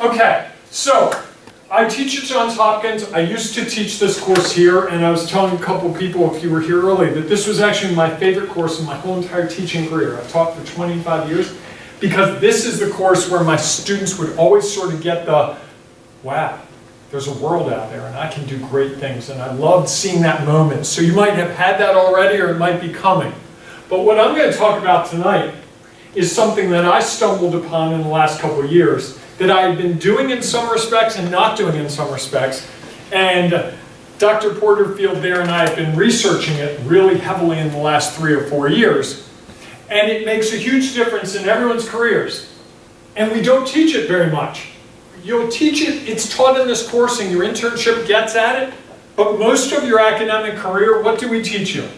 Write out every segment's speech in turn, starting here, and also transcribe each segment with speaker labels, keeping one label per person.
Speaker 1: Okay, so I teach at Johns Hopkins. I used to teach this course here, and I was telling a couple people, if you were here early, that this was actually my favorite course in my whole entire teaching career. I've taught for 25 years, because this is the course where my students would always sort of get the, wow, there's a world out there, and I can do great things, and I loved seeing that moment. So you might have had that already, or it might be coming. But what I'm going to talk about tonight is something that I stumbled upon in the last couple of years, that I had been doing in some respects and not doing in some respects. And Dr. Porterfield there and I have been researching it really heavily in the last 3 or 4 years. And it makes a huge difference in everyone's careers. And we don't teach it very much. You'll teach it, it's taught in this course and your internship gets at it. But most of your academic career, what do we teach you?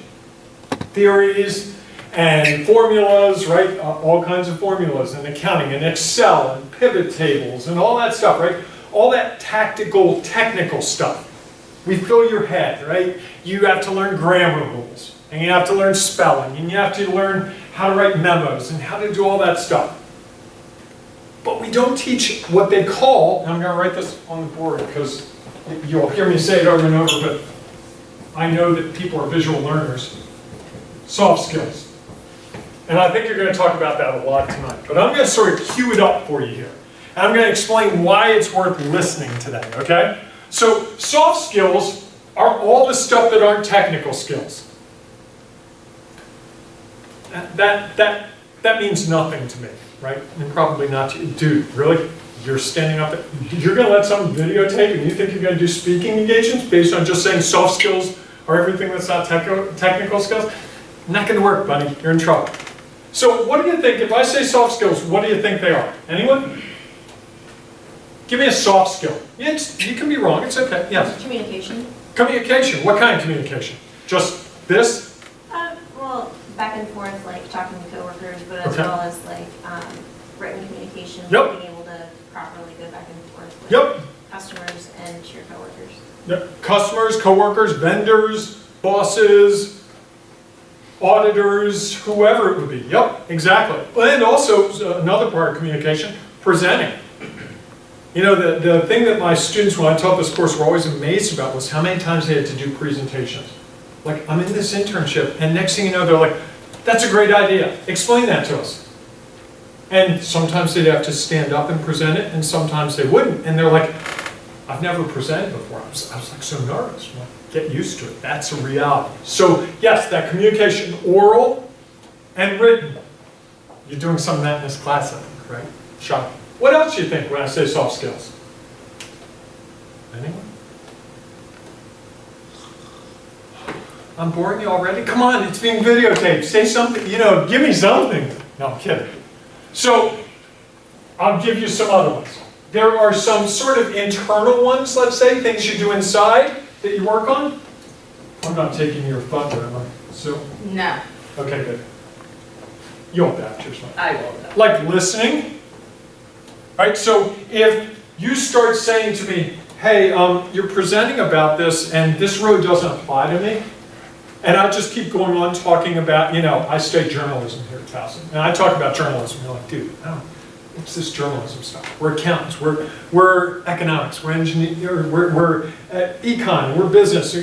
Speaker 1: Theories and formulas, right? All kinds of formulas and accounting and Excel and pivot tables and all that stuff, right? All that tactical, technical stuff. We fill your head, right? You have to learn grammar rules, and you have to learn spelling, and you have to learn how to write memos and how to do all that stuff. But we don't teach what they call, and I'm going to write this on the board because you'll hear me say it over and over, but I know that people are visual learners. Soft skills. And I think you're going to talk about that a lot tonight. But I'm going to sort of cue it up for you here. And I'm going to explain why it's worth listening today, okay? So soft skills are all the stuff that aren't technical skills. That means nothing to me, right? And probably not to you. Dude, really? You're standing up, you're going to let someone videotape and you think you're going to do speaking engagements based on just saying soft skills or everything that's not technical skills? Not going to work, buddy. You're in trouble. So what do you think, if I say soft skills, what do you think they are? Anyone? Give me a soft skill. You can be wrong, it's okay. Yes?
Speaker 2: Communication.
Speaker 1: Communication. What kind of communication? Just this?
Speaker 2: Well, back and forth, like talking to coworkers, but as well as like written communication,
Speaker 1: Yep.
Speaker 2: being able to properly go back and forth with
Speaker 1: Yep.
Speaker 2: customers and your coworkers.
Speaker 1: Yep. Customers, coworkers, vendors, bosses, auditors, whoever it would be. Yep, exactly. And also, another part of communication, presenting. You know, the thing that my students, when I taught this course, were always amazed about was how many times they had to do presentations. Like, I'm in this internship, and next thing you know, they're like, that's a great idea. Explain that to us. And sometimes they'd have to stand up and present it, and sometimes they wouldn't. And they're like, I've never presented before. I was like so nervous. Well, get used to it. That's a reality. So yes, that communication, oral and written. You're doing some of that in this class, I think, right? Shocking. What else do you think when I say soft skills? Anyone? I'm boring you already? Come on, it's being videotaped. Say something, you know, give me something. No, I'm kidding. So, I'll give you some other ones. There are some sort of internal ones, let's say, things you do inside that you work on. I'm not taking your thunder, am I? So,
Speaker 3: No,
Speaker 1: okay, good. You'll adapt yourself.
Speaker 3: I will though.
Speaker 1: Like listening. Right, so if you start saying to me, hey, you're presenting about this and this really doesn't apply to me, and I just keep going on talking about, you know, I study journalism here at Towson, and I talk about journalism, you're like, dude, what's this journalism stuff? We're accountants, we're economics, we're engineers, we're econ, we're business.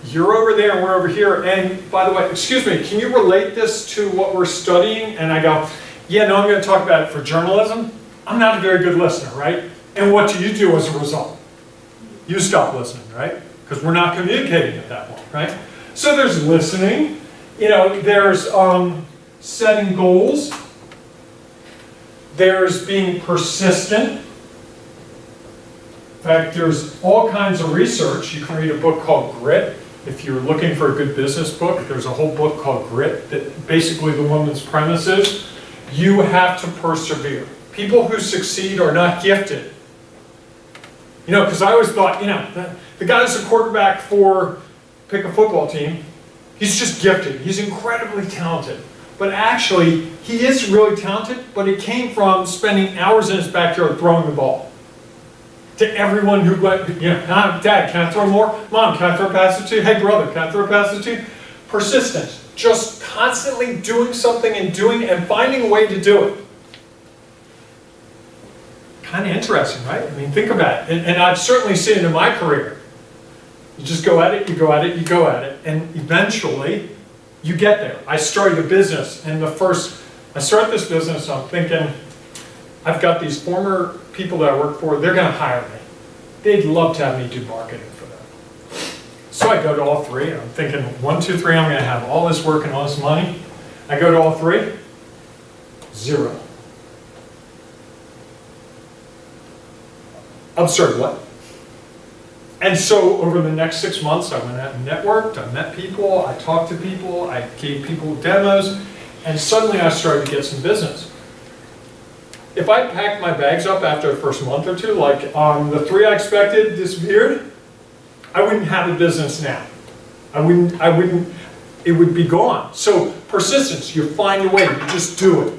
Speaker 1: You're over there and we're over here. And by the way, excuse me, can you relate this to what we're studying? And I go, yeah, no, I'm going to talk about it for journalism. I'm not a very good listener, right? And what do you do as a result? You stop listening, right? Because we're not communicating at that point, right? So there's listening, you know, there's setting goals. There's being persistent. In fact, there's all kinds of research. You can read a book called Grit. If you're looking for a good business book, there's a whole book called Grit that basically the woman's premise is you have to persevere. People who succeed are not gifted. You know, because I always thought, you know, the guy who's a quarterback for, pick a football team, he's just gifted. He's incredibly talented. But actually, he is really talented, but it came from spending hours in his backyard throwing the ball. To everyone who went, you know, Dad, can I throw more? Mom, can I throw a pass it to you? Hey, brother, can I throw a pass it to you? Persistence. Just constantly doing something and finding a way to do it. kind of interesting, right? I mean, think about it. And I've certainly seen it in my career. You just go at it, you go at it, you go at it, and eventually you get there. I started a business, and I start this business, I'm thinking, I've got these former people that I work for, they're gonna hire me. They'd love to have me do marketing for them. So I go to all three, and I'm thinking, 1, 2, 3, I'm gonna have all this work and all this money. I go to all three, 0. I'm sorry, what? And so over the next 6 months, I went out and networked, I met people, I talked to people, I gave people demos, and suddenly I started to get some business. If I packed my bags up after the first month or two, like the 3 I expected disappeared, I wouldn't have a business now. It would be gone. So persistence, you find your way, you just do it.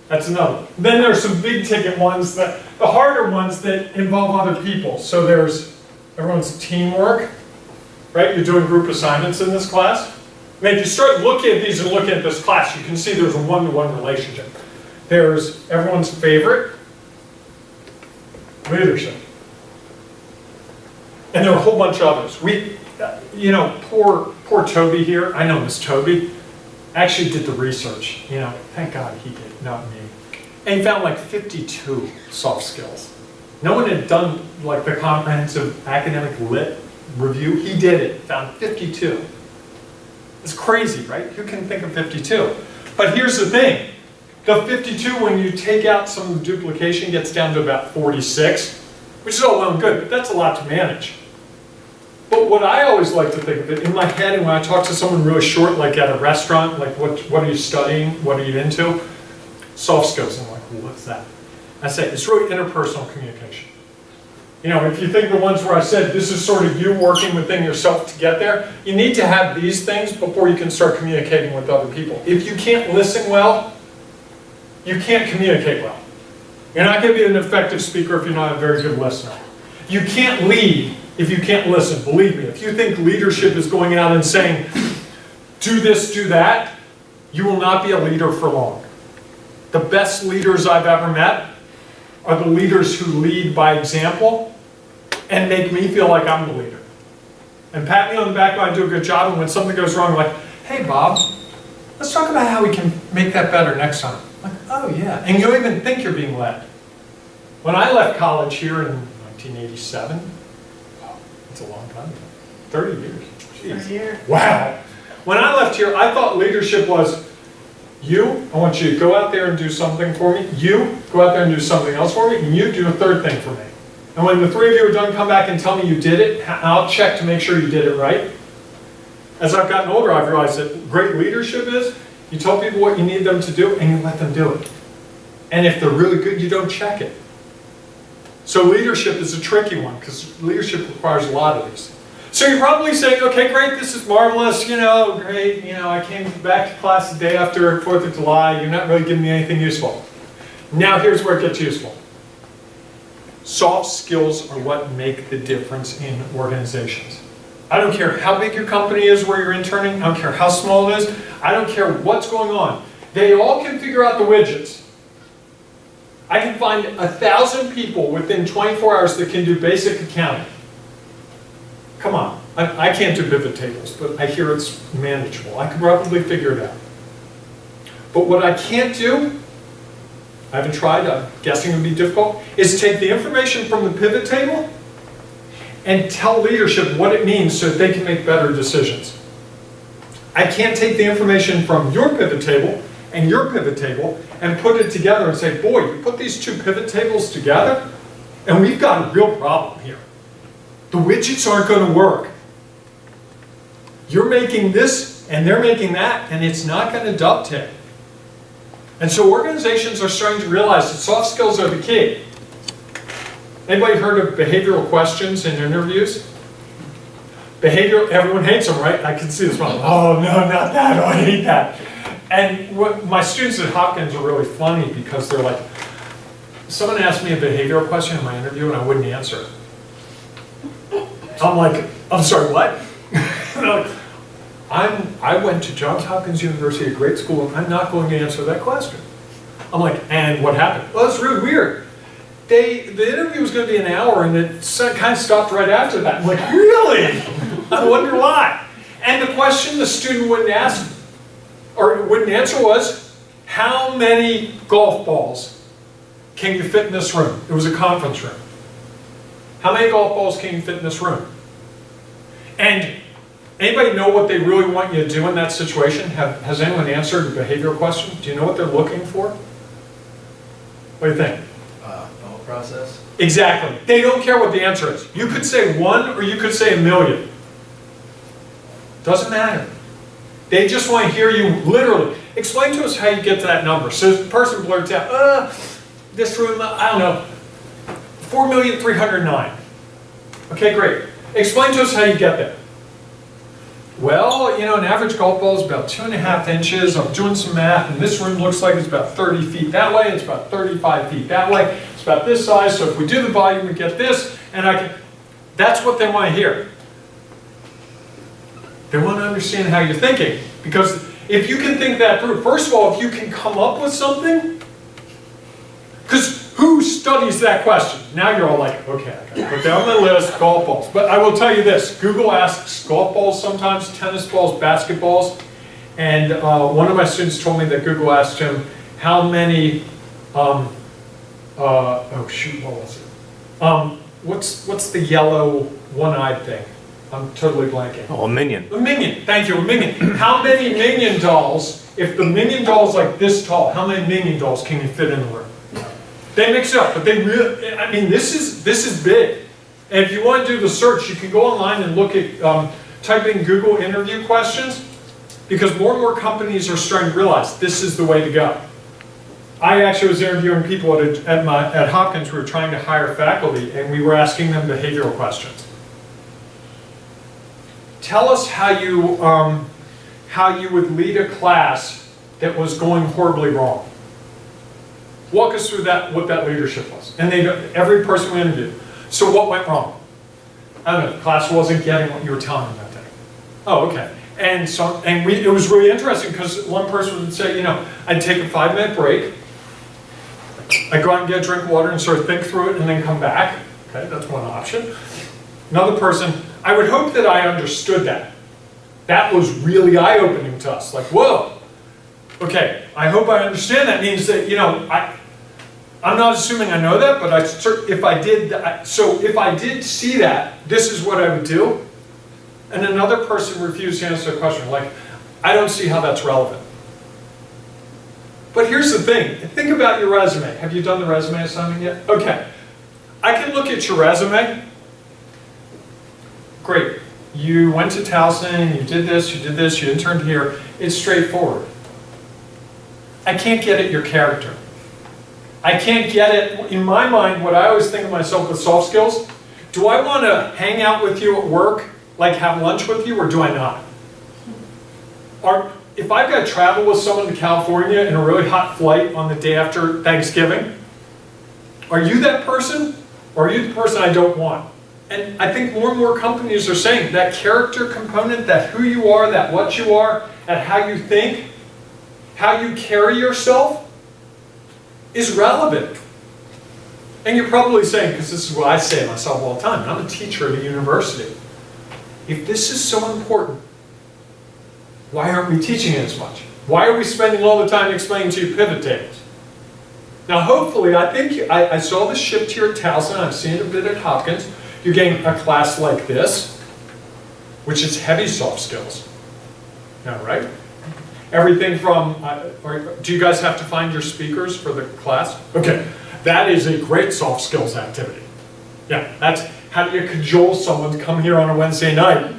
Speaker 1: That's another one. Then there's some big ticket ones, the harder ones that involve other people. So there's everyone's teamwork, right? You're doing group assignments in this class. I mean, if you start looking at these and looking at this class, you can see there's a one-to-one relationship. There's everyone's favorite, leadership. And there are a whole bunch of others. Poor Toby here, I know Miss Toby, actually did the research. Thank God he did, not me. And he found like 52 soft skills. No one had done like the comprehensive academic lit review. He did it, found 52. It's crazy, right? Who can think of 52? But here's the thing. The 52, when you take out some of the duplication, gets down to about 46, which is all well and good, but that's a lot to manage. But what I always like to think of it, in my head, and when I talk to someone really short, like at a restaurant, like what are you studying, what are you into? Soft skills. I'm like, well, what's that? I say, it's really interpersonal communication. If you think the ones where I said this is sort of you working within yourself to get there, you need to have these things before you can start communicating with other people. If you can't listen well, you can't communicate well. You're not going to be an effective speaker if you're not a very good listener. You can't lead if you can't listen. Believe me, if you think leadership is going out and saying, do this, do that, you will not be a leader for long. The best leaders I've ever met are the leaders who lead by example and make me feel like I'm the leader. And pat me on the back when I do a good job, and when something goes wrong, like, hey Bob, let's talk about how we can make that better next time. I'm like, oh yeah, and you don't even think you're being led. When I left college here in 1987, that's a long time ago, 30 years. Jeez.
Speaker 2: 30 years.
Speaker 1: Wow. When I left here, I thought leadership was, I want you to go out there and do something for me. You, go out there and do something else for me. And you do a third thing for me. And when the 3 of you are done, come back and tell me you did it. I'll check to make sure you did it right. As I've gotten older, I've realized that great leadership is, you tell people what you need them to do, and you let them do it. And if they're really good, you don't check it. So leadership is a tricky one, because leadership requires a lot of these. So you're probably saying, okay, great, this is marvelous, great, I came back to class the day after 4th of July, you're not really giving me anything useful. Now here's where it gets useful. Soft skills are what make the difference in organizations. I don't care how big your company is where you're interning, I don't care how small it is, I don't care what's going on. They all can figure out the widgets. I can find 1,000 people within 24 hours that can do basic accounting. Come on, I can't do pivot tables, but I hear it's manageable. I could probably figure it out. But what I can't do, I haven't tried, I'm guessing it would be difficult, is take the information from the pivot table and tell leadership what it means so that they can make better decisions. I can't take the information from your pivot table and your pivot table and put it together and say, boy, you put these 2 pivot tables together and we've got a real problem here. The widgets aren't going to work. You're making this and they're making that, and it's not going to dovetail. And so organizations are starting to realize that soft skills are the key. Anybody heard of behavioral questions in interviews? Everyone hates them, right? I can see this one. Oh, no, not that. Oh, I hate that. And my students at Hopkins are really funny because they're like, someone asked me a behavioral question in my interview and I wouldn't answer it. I'm like, I'm sorry, what? Like, I went to Johns Hopkins University, a great school, and I'm not going to answer that question. I'm like, and what happened? Well, it's really weird. the interview was going to be an hour, and it kind of stopped right after that. I'm like, really? I wonder why. And the question the student wouldn't ask, or wouldn't answer was, how many golf balls can you fit in this room? It was a conference room. How many golf balls can you fit in this room? And anybody know what they really want you to do in that situation? Has anyone answered a behavioral question? Do you know what they're looking for? What do you think?
Speaker 3: Thought process.
Speaker 1: Exactly. They don't care what the answer is. You could say 1 or you could say 1,000,000. Doesn't matter. They just want to hear you literally. Explain to us how you get to that number. So the person blurts out, this room, I don't know, 4,309,000. Okay, great. Explain to us how you get there. Well, you know, an average golf ball is about 2.5 inches. I'm doing some math, and this room looks like it's about 30 feet that way. It's about 35 feet that way. It's about this size. So if we do the volume, we get this, and I can. That's what they want to hear. They want to understand how you're thinking, because if you can think that through, first of all, if you can come up with something, because who studies that question? Now you're all like, okay, I gotta put down my list, golf balls. But I will tell you this, Google asks golf balls sometimes, tennis balls, basketballs, and one of my students told me that Google asked him how many, oh shoot, what was it? What's the yellow one-eyed thing? I'm totally blanking.
Speaker 3: Oh, a minion.
Speaker 1: A minion, thank you, a minion. How many minion dolls, if the minion doll is like this tall, how many minion dolls can you fit in the room? They mix it up, but they really, I mean, this is big. And if you want to do the search, you can go online and look at, type in Google interview questions, because more and more companies are starting to realize this is the way to go. I actually was interviewing people at Hopkins. We were trying to hire faculty, and we were asking them behavioral questions. Tell us how you would lead a class that was going horribly wrong. Walk us through that, what that leadership was. And every person we interviewed. So what went wrong? I don't know, the class wasn't getting what you were telling them that day. Oh, okay. And it was really interesting, because one person would say, you know, I'd take a 5-minute break, I'd go out and get a drink of water and sort of think through it and then come back. Okay, that's one option. Another person, I would hope that I understood that. That was really eye-opening to us. Like, whoa, okay, I hope I understand that. Means that, you know, I'm not assuming I know that, but if I did see that, this is what I would do. And another person refused to answer the question, like, I don't see how that's relevant. But here's the thing, think about your resume. Have you done the resume assignment yet? Okay, I can look at your resume. Great, you went to Towson, you did this, you interned here. It's straightforward. I can't get at your character. I can't get it, in my mind, what I always think of myself with soft skills, do I want to hang out with you at work, like have lunch with you, or do I not? If I've got to travel with someone to California in a really hot flight on the day after Thanksgiving, are you that person, or are you the person I don't want? And I think more and more companies are saying that character component, that who you are, that what you are, that how you think, how you carry yourself, is relevant. And you're probably saying, because this is what I say to myself all the time, and I'm a teacher at a university, if this is so important, why aren't we teaching it as much? Why are we spending all the time explaining to you pivot tables? Now hopefully, I think, I saw the shift here at Towson, I've seen it a bit at Hopkins, you're getting a class like this, which is heavy soft skills. Now, right? Everything from, do you guys have to find your speakers for the class? Okay, that is a great soft skills activity. Yeah, that's how do you cajole someone to come here on a Wednesday night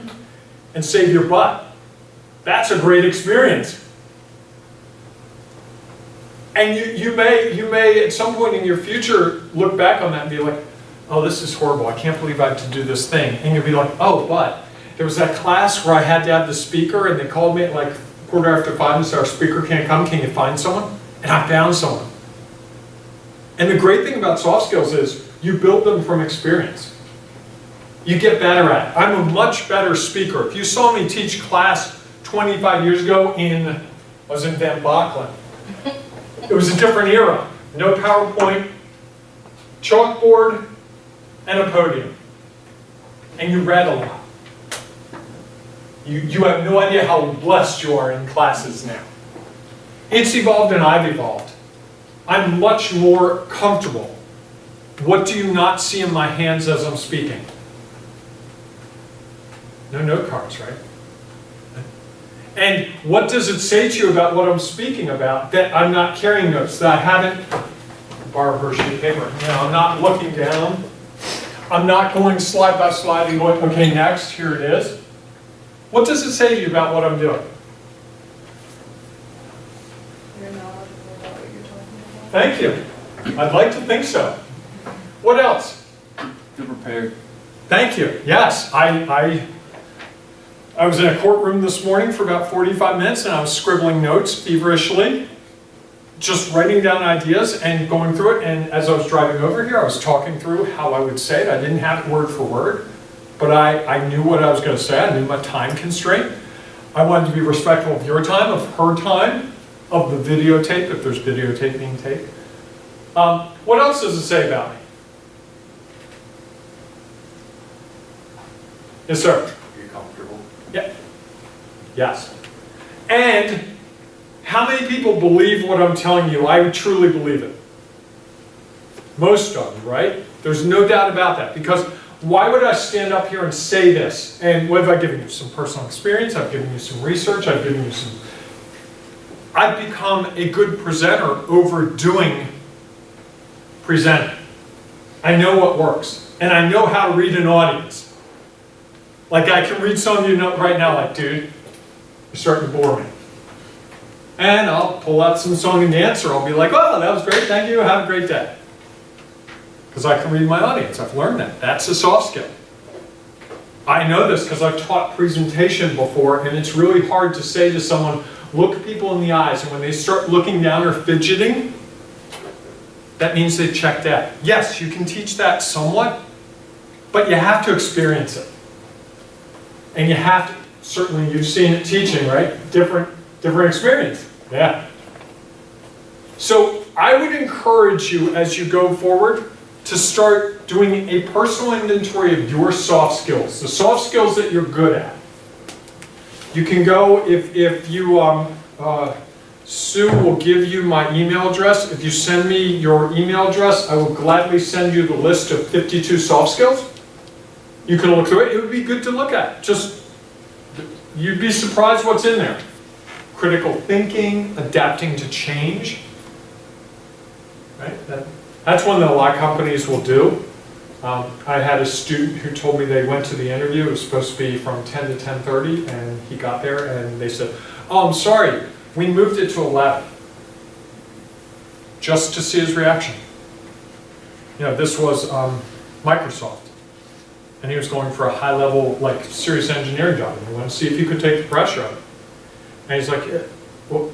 Speaker 1: and save your butt. That's a great experience. And you may at some point in your future look back on that and be like, oh, this is horrible, I can't believe I have to do this thing. And you'll be like, oh, but there was that class where I had to have the speaker, and they called me at like 5:15 and said, our speaker can't come, can you find someone? And I found someone. And the great thing about soft skills is you build them from experience. You get better at it. I'm a much better speaker. If you saw me teach class 25 years ago I was in Van Bachlen. It was a different era. No PowerPoint, chalkboard, and a podium. And you read a lot. You have no idea how blessed you are in classes now. It's evolved and I've evolved. I'm much more comfortable. What do you not see in my hands as I'm speaking? No note cards, right? And what does it say to you about what I'm speaking about that I'm not carrying notes, that I haven't borrowed her sheet of paper? I'm not looking down. I'm not going slide by slide and going, okay, next, here it is. What does it say to you about what I'm doing?
Speaker 4: You're knowledgeable about what you're talking about.
Speaker 1: Thank you. I'd like to think so. What else?
Speaker 3: You're prepared.
Speaker 1: Thank you. Yes, I was in a courtroom this morning for about 45 minutes and I was scribbling notes feverishly, just writing down ideas and going through it. And as I was driving over here, I was talking through how I would say it. I didn't have it word for word, but I knew what I was going to say. I knew my time constraint. I wanted to be respectful of your time, of her time, of the videotape, if there's videotape being taped. What else does it say about me? Yes, sir.
Speaker 3: You're comfortable.
Speaker 1: Yeah. Yes. And how many people believe what I'm telling you? I truly believe it. Most of you, right? There's no doubt about that. Because why would I stand up here and say this? And what have I given you? Some personal experience. I've given you some research. I've given you some... I've become a good presenter overdoing presenting. I know what works. And I know how to read an audience. Like I can read some of you right now, like, dude, you're starting to bore me. And I'll pull out some song and dance, or I'll be like, oh, that was great, thank you, have a great day. Because I can read my audience, I've learned that. That's a soft skill. I know this because I've taught presentation before, and it's really hard to say to someone, look people in the eyes, and when they start looking down or fidgeting, that means they've checked out. Yes, you can teach that somewhat, but you have to experience it. And you have to, certainly you've seen it teaching, right? Different experience, yeah. So I would encourage you as you go forward to start doing a personal inventory of your soft skills, the soft skills that you're good at. You can go, if you, Sue will give you my email address. If you send me your email address, I will gladly send you the list of 52 soft skills. You can look through it. It would be good to look at. Just, you'd be surprised what's in there. Critical thinking, adapting to change. Right? That's one that a lot of companies will do. I had a student who told me they went to the interview. It was supposed to be from 10 to 10:30, and he got there and they said, oh, I'm sorry, we moved it to 11. Just to see his reaction. This was Microsoft. And he was going for a high-level, like, serious engineering job. And he wanted to see if he could take the pressure off. And he's like, yeah, well,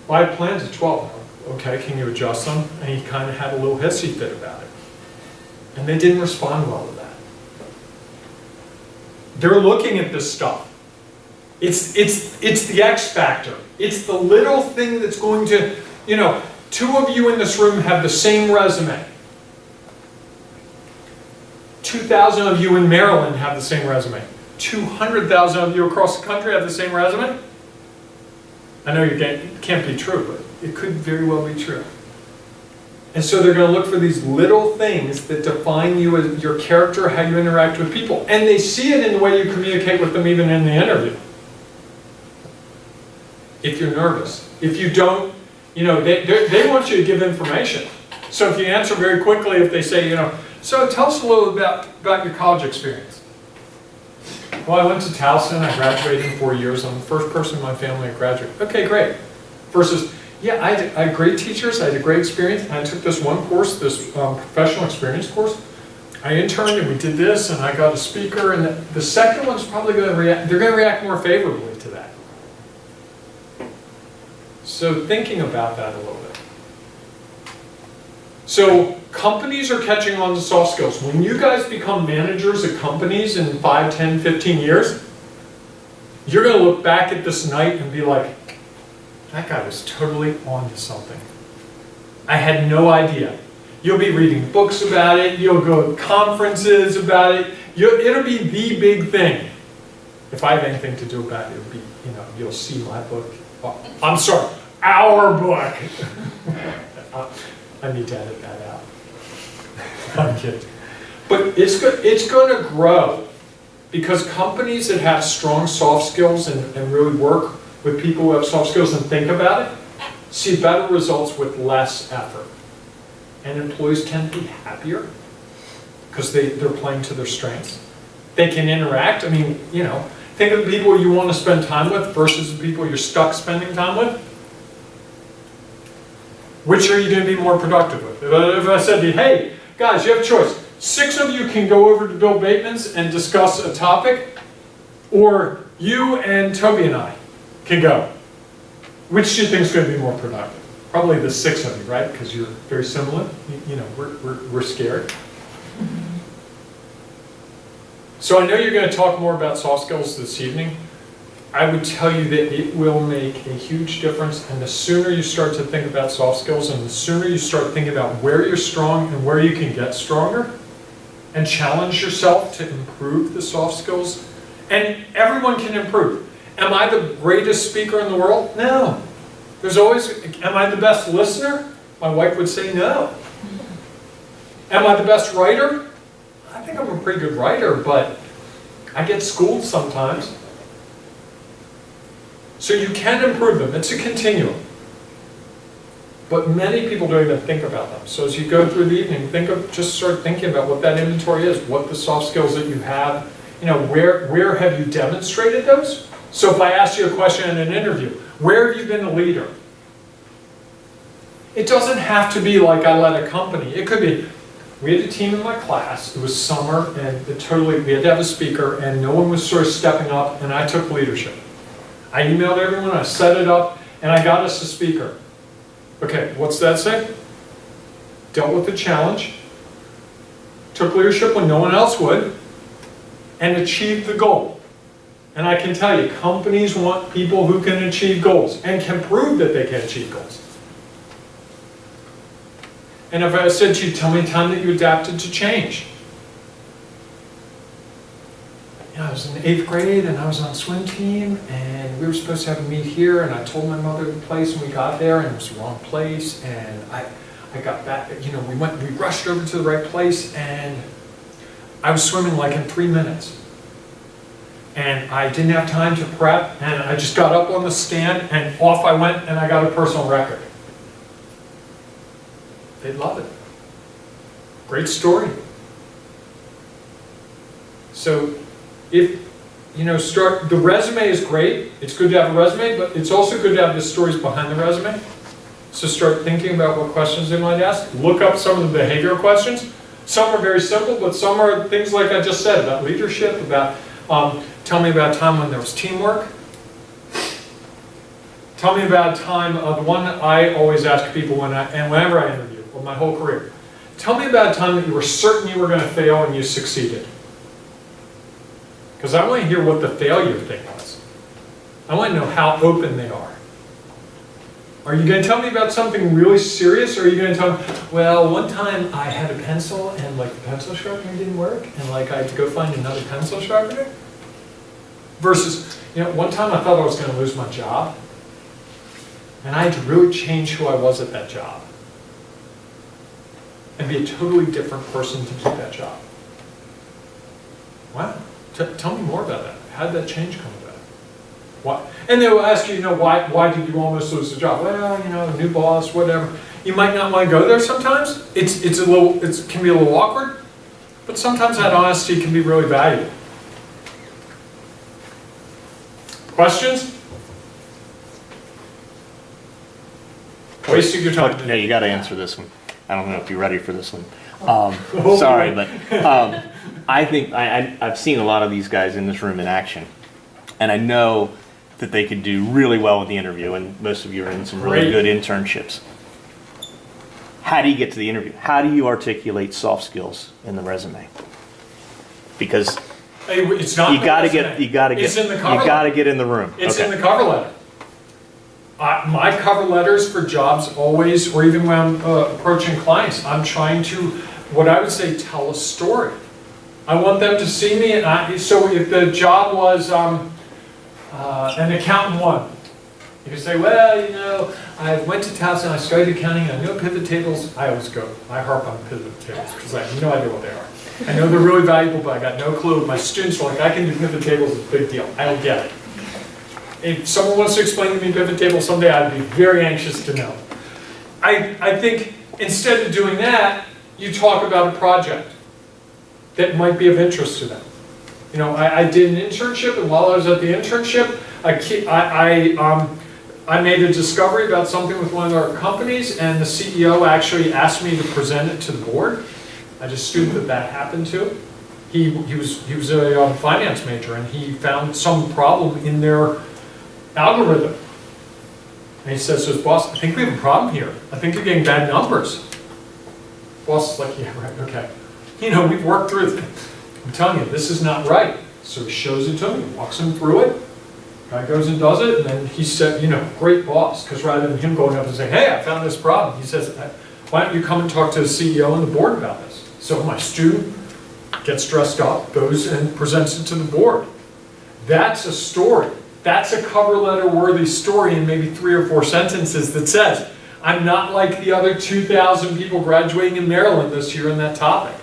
Speaker 1: I had plans at 12. Okay, can you adjust them? And he kind of had a little hissy fit about it. And they didn't respond well to that. They're looking at this stuff. It's the X factor. It's the little thing that's going to, two of you in this room have the same resume. 2,000 of you in Maryland have the same resume. 200,000 of you across the country have the same resume. I know it can't be true, but it could very well be true. And so they're going to look for these little things that define you as your character, how you interact with people. And they see it in the way you communicate with them even in the interview. If you're nervous. If you don't, they want you to give information. So if you answer very quickly, if they say, so tell us a little about your college experience. Well, I went to Towson, I graduated in 4 years. I'm the first person in my family to graduate. Okay, great. Versus, yeah, I had great teachers, I had a great experience, and I took this one course, this professional experience course. I interned and we did this, and I got a speaker, and the second one's probably going to react, they're going to react more favorably to that. So thinking about that a little bit. So companies are catching on to soft skills. When you guys become managers at companies in 5, 10, 15 years, you're going to look back at this night and be like, that guy was totally on to something. I had no idea. You'll be reading books about it. You'll go to conferences about it. It'll be the big thing. If I have anything to do about it, it'll be, you'll see my book. Oh, I'm sorry, our book. I need to edit that out. I'm kidding. But it's going to grow because companies that have strong soft skills and really work with people who have soft skills and think about it, see better results with less effort. And employees tend to be happier because they're playing to their strengths. They can interact. I mean, think of the people you want to spend time with versus the people you're stuck spending time with. Which are you going to be more productive with? If I said to you, hey, guys, you have a choice. 6 of you can go over to Bill Bateman's and discuss a topic, or you and Toby and I can go. Which do you think is going to be more productive? Probably the 6 of you, right? Because you're very similar. We're scared. So I know you're going to talk more about soft skills this evening. I would tell you that it will make a huge difference, and the sooner you start to think about soft skills and the sooner you start thinking about where you're strong and where you can get stronger and challenge yourself to improve the soft skills, and everyone can improve. Am I the greatest speaker in the world? No. Am I the best listener? My wife would say no. Am I the best writer? I think I'm a pretty good writer, but I get schooled sometimes. So you can improve them. It's a continuum. But many people don't even think about them. So as you go through the evening, just start thinking about what that inventory is, what the soft skills that you have, where have you demonstrated those? So if I ask you a question in an interview, where have you been a leader? It doesn't have to be like I led a company. It could be, we had a team in my class, it was summer, and we had to have a speaker, and no one was sort of stepping up, and I took leadership. I emailed everyone, I set it up, and I got us a speaker. Okay, what's that say? Dealt with the challenge, took leadership when no one else would, and achieved the goal. And I can tell you, companies want people who can achieve goals and can prove that they can achieve goals. And if I said to you, tell me a time that you adapted to change. I was in 8th grade and I was on a swim team and we were supposed to have a meet here, and I told my mother the place and we got there and it was the wrong place, and I got back, we rushed over to the right place, and I was swimming like in 3 minutes. And I didn't have time to prep, and I just got up on the stand and off I went, and I got a personal record. They'd love it. Great story. So the resume is great. It's good to have a resume, but it's also good to have the stories behind the resume. So start thinking about what questions they might ask. Look up some of the behavioral questions. Some are very simple, but some are things like I just said, about leadership, about tell me about a time when there was teamwork. Tell me about a time, the one that I always ask people whenever I interview, or my whole career. Tell me about a time that you were certain you were going to fail and you succeeded. Because I want to hear what the failure thing was. I want to know how open they are. Are you going to tell me about something really serious, or are you going to tell me, well, one time I had a pencil and the pencil sharpener didn't work, and I had to go find another pencil sharpener? Versus, one time I thought I was going to lose my job, and I had to really change who I was at that job and be a totally different person to keep that job. Wow. Tell me more about that. How did that change come about? What? And they will ask you, why did you almost lose the job? Well, new boss, whatever. You might not want to go there sometimes. It can be a little awkward, but sometimes that honesty can be really valuable. Questions? Wasting your time.
Speaker 5: No, you got to answer this one. I don't know if you're ready for this one. Sorry, but I think I've seen a lot of these guys in this room in action, and I know that they could do really well with the interview, and most of you are in some really good internships. How do you get to the interview? How do you articulate soft skills in the resume? Because
Speaker 1: it's not
Speaker 5: you got to get in the room.
Speaker 1: It's
Speaker 5: okay.
Speaker 1: in the cover letter. My cover letters for jobs always, or even when I'm approaching clients, I'm trying to, what I would say, tell a story. I want them to see me, and so if the job was an accountant one, you can say, well, you know, I went to Towson, I studied accounting, I know pivot tables. I harp on pivot tables because I have no idea what they are. I know they're really valuable, but I got no clue. My students are like, I can do pivot tables, it's a big deal. I don't get it. If someone wants to explain to me pivot tables someday, I'd be very anxious to know. I think instead of doing that, you talk about a project that might be of interest to them. You know, I did an internship, and while I was at the internship, I made a discovery about something with one of our companies, and the CEO actually asked me to present it to the board. I had a student that happened to. He was a finance major, and he found some problem in their algorithm. And he says to his boss, I think we have a problem here. I think you're getting bad numbers. Boss is like, yeah, right, okay. You know, we've worked through it. I'm telling you, this is not right. So he shows it to him, walks him through it. Guy goes and does it, and then he said, you know, great boss, because rather than him going up and saying, hey, I found this problem, he says, why don't you come and talk to the CEO and the board about this? So my student gets dressed up, goes and presents it to the board. That's a story. That's a cover letter worthy story in maybe 3 or 4 sentences that says, I'm not like the other 2,000 people graduating in Maryland this year in that topic.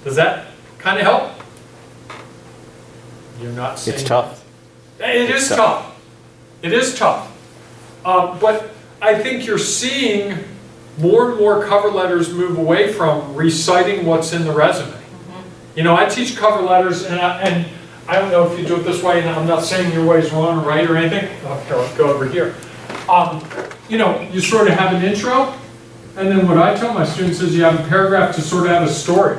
Speaker 1: Does that kind of help? You're not saying...
Speaker 5: It's tough.
Speaker 1: It is tough. It is tough. But I think you're seeing more and more cover letters move away from reciting what's in the resume. You know, I teach cover letters, and I don't know if you do it this way, and I'm not saying your way is wrong or right or anything. Okay, let's go over here. You know, you sort of have an intro, and then what I tell my students is you have a paragraph to sort of have a story,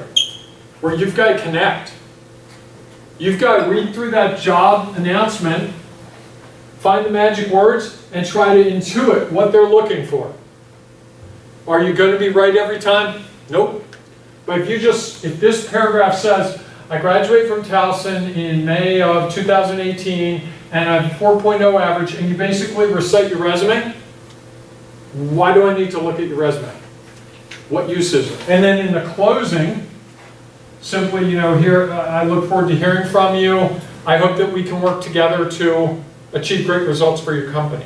Speaker 1: where you've got to connect. You've got to read through that job announcement, find the magic words, and try to intuit what they're looking for. Are you going to be right every time? Nope. But if this paragraph says, I graduated from Towson in May of 2018, and I have a 4.0 average, and you basically recite your resume, why do I need to look at your resume? What use is it? And then in the closing, simply, you know, here, I look forward to hearing from you. I hope that we can work together to achieve great results for your company.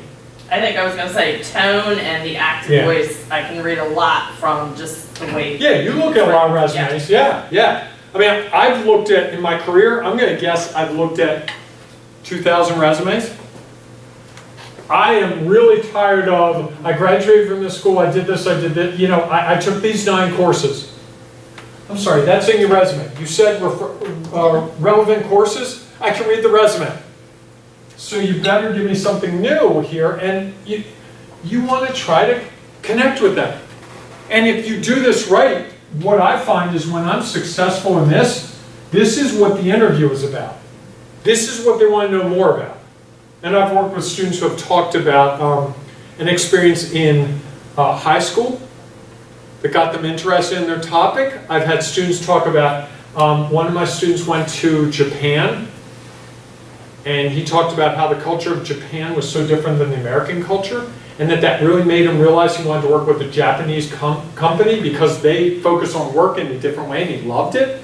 Speaker 6: I think I was going to say tone and the active voice. I can read a lot from just the way.
Speaker 1: Yeah, you look at a lot of resumes. Yeah. I mean, I've looked at, in my career, I'm going to guess I've looked at 2,000 resumes. I am really tired of, I graduated from this school, I did this, I did that. You know, I took these 9 courses. I'm sorry, that's in your resume. You said relevant courses? I can read the resume. So you better give me something new here, and you want to try to connect with them. And if you do this right, what I find is when I'm successful in this is what the interview is about. This is what they want to know more about. And I've worked with students who have talked about an experience in high school that got them interested in their topic. I've had students talk about, one of my students went to Japan, and he talked about how the culture of Japan was so different than the American culture, and that really made him realize he wanted to work with a Japanese company because they focus on work in a different way, and he loved it.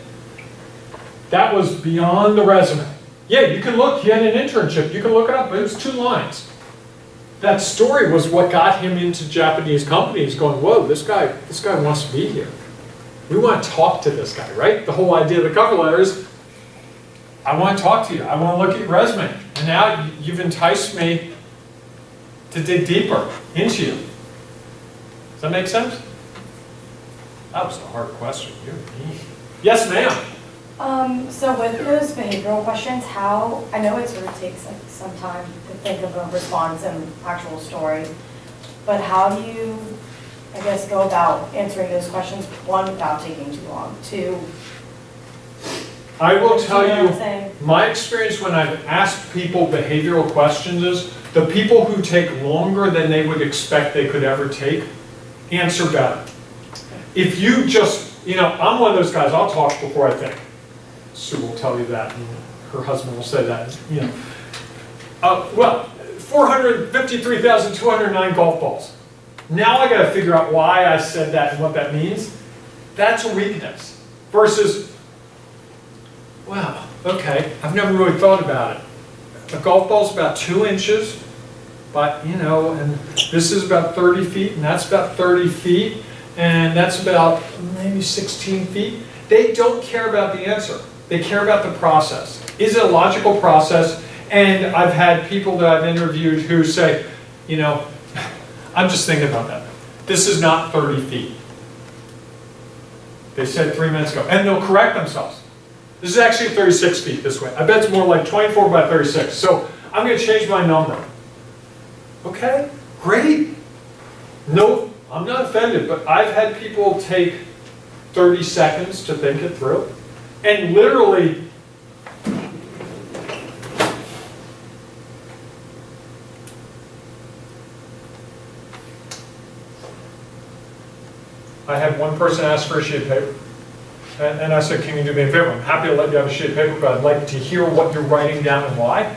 Speaker 1: That was beyond the resume. Yeah, you can look, he had an internship, you can look it up, but it was 2 lines. That story was what got him into Japanese companies going, whoa, this guy wants to be here. We want to talk to this guy, right? The whole idea of the cover letter is, I want to talk to you. I want to look at your resume. And now you've enticed me to dig deeper into you. Does that make sense? That was a hard question. You're mean. Yes, ma'am.
Speaker 7: So with those behavioral questions, I know it sort of takes like some time to think of a response and actual story, but how do you, I guess, go about answering those questions, 1, without taking too long, 2,
Speaker 1: I will tell
Speaker 7: you know what I'm
Speaker 1: you,
Speaker 7: saying?
Speaker 1: my experience when I've asked people behavioral questions is, the people who take longer than they would expect they could ever take, answer better. If you just, you know, I'm one of those guys, I'll talk before I think. Sue will tell you that, and her husband will say that, you know. Well, 453,209 golf balls. Now I gotta figure out why I said that and what that means. That's a weakness. Versus, wow, okay, I've never really thought about it. A golf ball's about 2 inches, but and this is about 30 feet, and that's about 30 feet, and that's about maybe 16 feet. They don't care about the answer. They care about the process. Is it a logical process? And I've had people that I've interviewed who say, I'm just thinking about that. This is not 30 feet. They said 3 minutes ago, and they'll correct themselves. This is actually 36 feet this way. I bet it's more like 24 by 36. So I'm going to change my number. Okay, great. No, I'm not offended, but I've had people take 30 seconds to think it through. And literally, I had one person ask for a sheet of paper. And I said, can you do me a favor? I'm happy to let you have a sheet of paper, but I'd like to hear what you're writing down and why.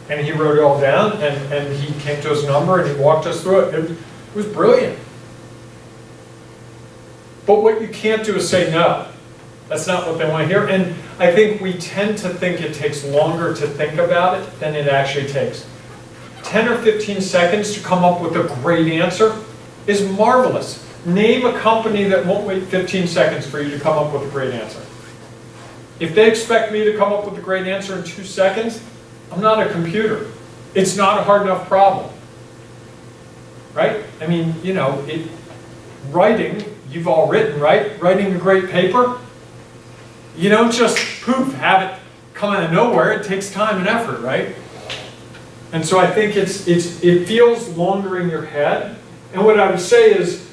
Speaker 1: And he wrote it all down, and he came to his number, and he walked us through it. It was brilliant. But what you can't do is say no. That's not what they want to hear. And I think we tend to think it takes longer to think about it than it actually takes. 10 or 15 seconds to come up with a great answer is marvelous. Name a company that won't wait 15 seconds for you to come up with a great answer. If they expect me to come up with a great answer in 2 seconds, I'm not a computer. It's not a hard enough problem. Right? I mean, writing, you've all written, right? Writing a great paper, you don't just poof, have it come out of nowhere. It takes time and effort, right? And so I think it feels longer in your head. And what I would say is,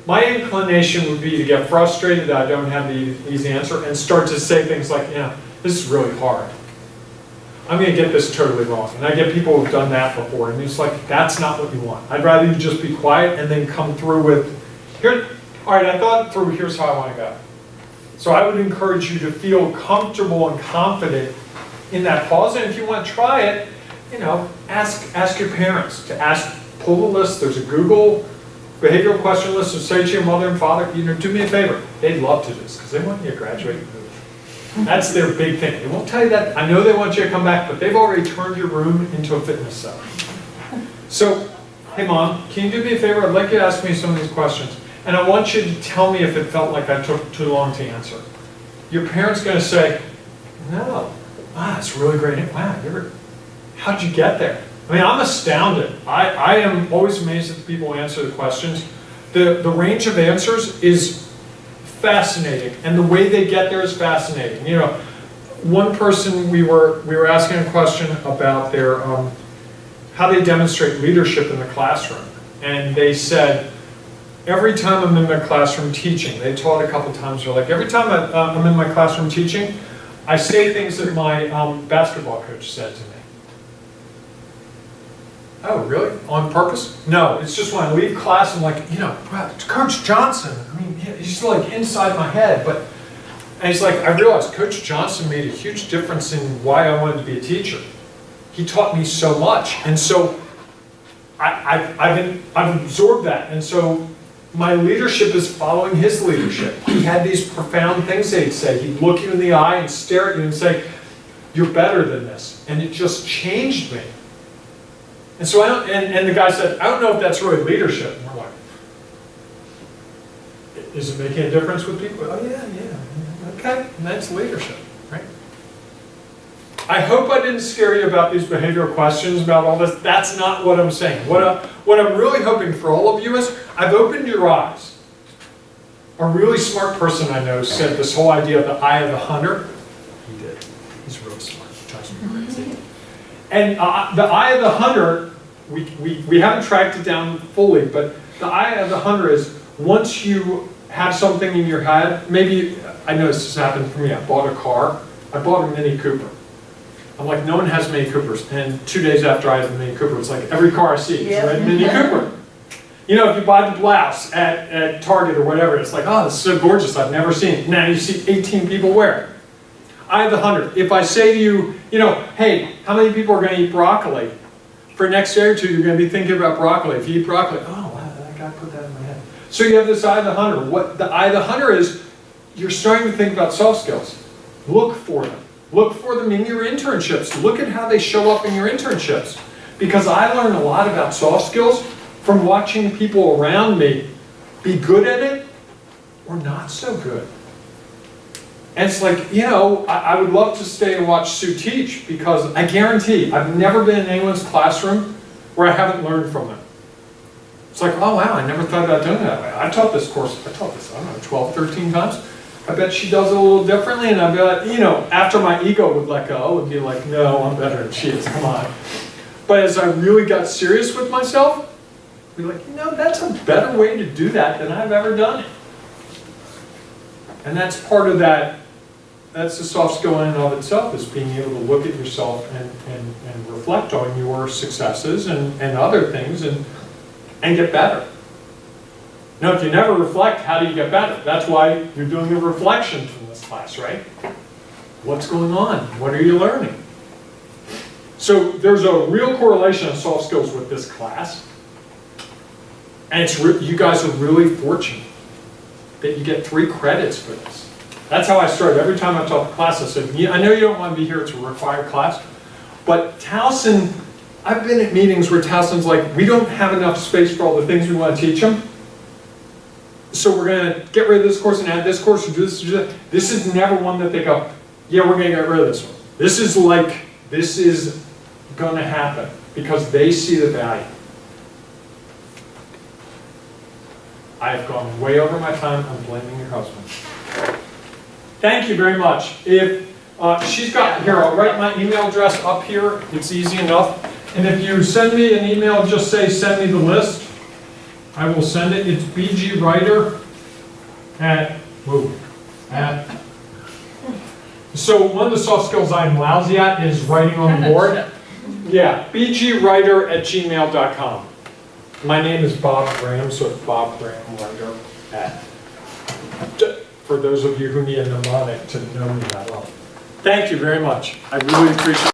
Speaker 1: my inclination would be to get frustrated that I don't have the easy answer and start to say things like, this is really hard. I'm going to get this totally wrong. And I get people who've done that before, and it's like, that's not what you want. I'd rather you just be quiet and then come through with, all right, I thought through, here's how I want to go. So I would encourage you to feel comfortable and confident in that pause. And if you want to try it, ask your parents to pull the list. There's a Google behavioral question list, and say to your mother and father, do me a favor. They'd love to do this because they want you to graduate and move. That's their big thing. They won't tell you that. I know they want you to come back, but they've already turned your room into a fitness center. So, hey mom, can you do me a favor? I'd like you to ask me some of these questions. And I want you to tell me if it felt like I took too long to answer. Your parent's going to say, no. Wow, that's really great. Wow, how'd you get there? I mean, I'm astounded. I am always amazed at the people who answer the questions. The range of answers is fascinating, and the way they get there is fascinating. One person, we were asking a question about their how they demonstrate leadership in the classroom, and they said, every time I'm in my classroom teaching, they taught a couple times, they're like, every time I'm in my classroom teaching, I say things that my basketball coach said to me. Oh, really? On purpose? No, it's just when I leave class, I'm like, Coach Johnson, he's like inside my head. And he's like, I realized Coach Johnson made a huge difference in why I wanted to be a teacher. He taught me so much. And so I've absorbed that. And so my leadership is following his leadership. He had these profound things that he'd say. He'd look you in the eye and stare at you and say, you're better than this. And it just changed me. And so and the guy said, I don't know if that's really leadership. And we're like, is it making a difference with people? Oh yeah. Okay, and that's leadership, right? I hope I didn't scare you about these behavioral questions, about all this. That's not what I'm saying. What I'm really hoping for all of you is, I've opened your eyes. A really smart person I know said this whole idea of the eye of the hunter. He did. He's really smart. He drives me crazy. And the eye of the hunter, we haven't tracked it down fully, but the eye of the hunter is, once you have something in your head, maybe, I know this has happened for me, I bought a car, I bought a Mini Cooper. I'm like, no one has Mini Coopers. And 2 days after I had the Mini Cooper, it's like every car I see is a red Mini Cooper. If you buy the blouse at Target or whatever, it's like, oh, this is so gorgeous, I've never seen it. Now you see 18 people wear it. Eye of the hunter. If I say to you, hey, how many people are going to eat broccoli? for next day or two, you're gonna be thinking about broccoli. If you eat broccoli, oh, wow, that guy put that in my head. So you have this eye of the hunter. What the eye of the hunter is, you're starting to think about soft skills. Look for them. Look for them in your internships. Look at how they show up in your internships. Because I learned a lot about soft skills from watching people around me be good at it or not so good. And it's like, you know, I would love to stay and watch Sue teach because I guarantee I've never been in anyone's classroom where I haven't learned from them. It's like, oh wow, I never thought about doing it that way. I taught this, I don't know, 12, 13 times. I bet she does it a little differently, and I bet, you know, after my ego would let go, it would be like, no, I'm better than she is, come on. But as I really got serious with myself, I'd be like, you know, that's a better way to do that than I've ever done it. And that's part of that, that's the soft skill in and of itself, is being able to look at yourself and reflect on your successes and other things and get better. Now, if you never reflect, how do you get better? That's why you're doing a reflection from this class, right? What's going on? What are you learning? So there's a real correlation of soft skills with this class. And it's you guys are really fortunate that you get 3 credits for this. That's how I started. Every time I taught the class, I said, I know you don't want to be here, it's a required class, but Towson, I've been at meetings where Towson's like, we don't have enough space for all the things we want to teach them. So we're going to get rid of this course and add this course and do this and do that. This is never one that they go, yeah, we're going to get rid of this one. This is like, this is going to happen because they see the value. I have gone way over my time. I'm blaming your husband. Thank you very much. If she's got, here, I'll write my email address up here. It's easy enough. And if you send me an email, just say, send me the list. I will send it. It's bgwriter so one of the soft skills I'm lousy at is writing on the board. Yeah, bgwriter@gmail.com. My name is Bob Graham, so it's Bob Graham Writer for those of you who need a mnemonic to know me that well. Thank you very much. I really appreciate it.